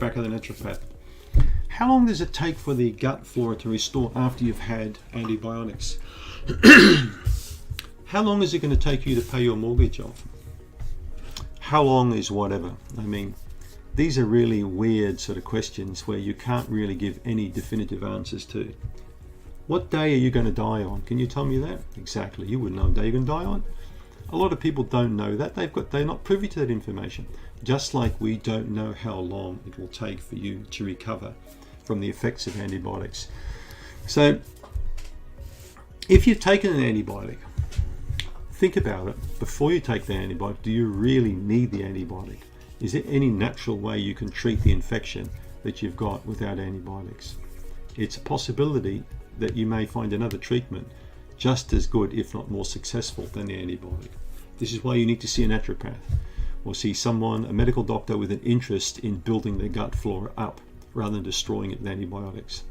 Bakker, the naturopath. How long does it take for the gut flora to restore after you've had antibiotics? How long is it going to take you to pay your mortgage off? How long is whatever? I mean, these are really weird sort of questions where you can't really give any definitive answers to. What day are you going to die on? Can you tell me that? Exactly. You wouldn't know what day you're going to die on. A lot of people don't know that. They're not privy to that information. Just like we don't know how long it will take for you to recover from the effects of antibiotics. So, if you've taken an antibiotic, think about it. Before you take the antibiotic, do you really need the antibiotic? Is there any natural way you can treat the infection that you've got without antibiotics? It's a possibility that you may find another treatment just as good, if not more successful, than the antibiotic. This is why you need to see a naturopath or see someone, a medical doctor with an interest in building their gut flora up rather than destroying it with antibiotics.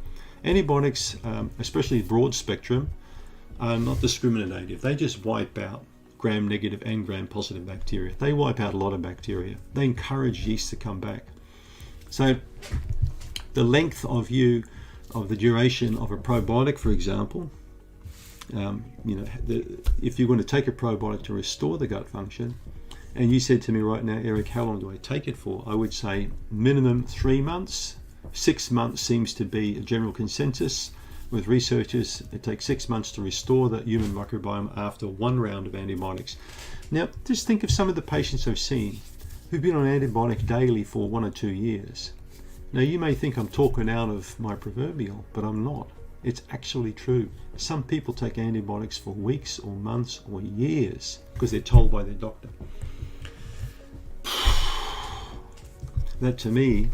Antibiotics, especially broad spectrum, are not discriminative. They just wipe out gram-negative and gram-positive bacteria. They wipe out a lot of bacteria. They encourage yeast to come back. So the length of the duration of a probiotic, for example, if you're going to take a probiotic to restore the gut function, and you said to me right now, Eric, how long do I take it for? I would say minimum 3 months. 6 months seems to be a general consensus with researchers. It takes 6 months to restore the human microbiome after one round of antibiotics. Now, just think of some of the patients I've seen who've been on antibiotic daily for 1 or 2 years. Now, you may think I'm talking out of my proverbial, but I'm not. It's actually true. Some people take antibiotics for weeks or months or years because they're told by their doctor. That to me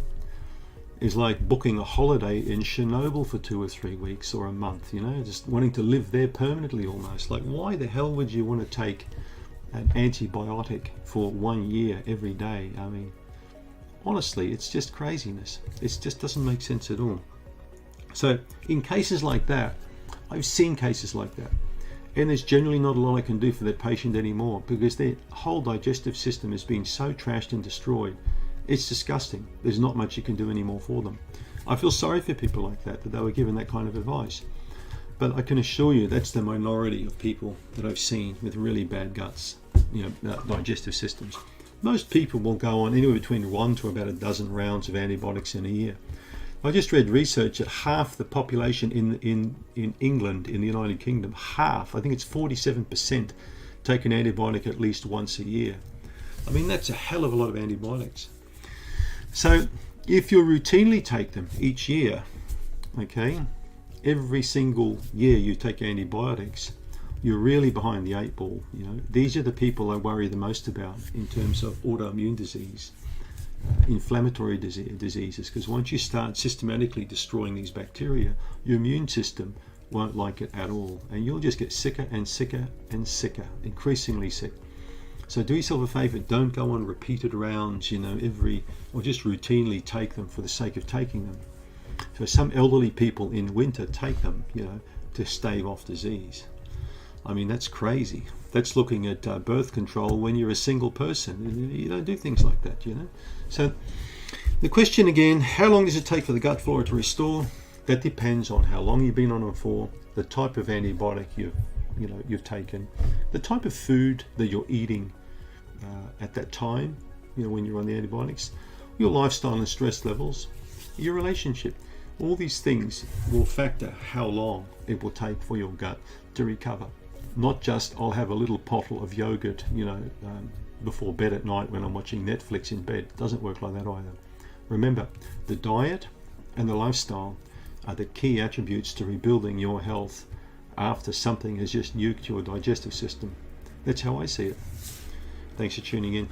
is like booking a holiday in Chernobyl for 2 or 3 weeks or a month, just wanting to live there permanently almost. Like, why the hell would you want to take an antibiotic for 1 year every day? I mean, honestly, it's just craziness. It just doesn't make sense at all. So in cases like that, I've seen cases like that, and there's generally not a lot I can do for that patient anymore because their whole digestive system has been so trashed and destroyed. It's disgusting. There's not much you can do anymore for them. I feel sorry for people like that they were given that kind of advice. But I can assure you that's the minority of people that I've seen with really bad guts, digestive systems. Most people will go on anywhere between 1 to about a dozen rounds of antibiotics in a year. I just read research that half the population in England, in the United Kingdom, I think it's 47%, take an antibiotic at least once a year. I mean, that's a hell of a lot of antibiotics. So if you routinely take them each year, okay, every single year you take antibiotics, you're really behind the 8 ball. These are the people I worry the most about in terms of autoimmune disease, inflammatory diseases, because once you start systematically destroying these bacteria, your immune system won't like it at all, and you'll just get sicker and sicker and sicker, increasingly sick. So do yourself a favor, don't go on repeated rounds, or just routinely take them for the sake of taking them. So some elderly people in winter take them, to stave off disease. I mean, that's crazy. That's looking at birth control when you're a single person. You don't do things like that, So the question again, how long does it take for the gut flora to restore? That depends on how long you've been on it for, the type of antibiotic you've taken, the type of food that you're eating at that time, when you're on the antibiotics, your lifestyle and stress levels, your relationship. All these things will factor how long it will take for your gut to recover. Not just, I'll have a little bottle of yogurt, before bed at night when I'm watching Netflix in bed. It doesn't work like that either. Remember, the diet and the lifestyle are the key attributes to rebuilding your health after something has just nuked your digestive system. That's how I see it. Thanks for tuning in.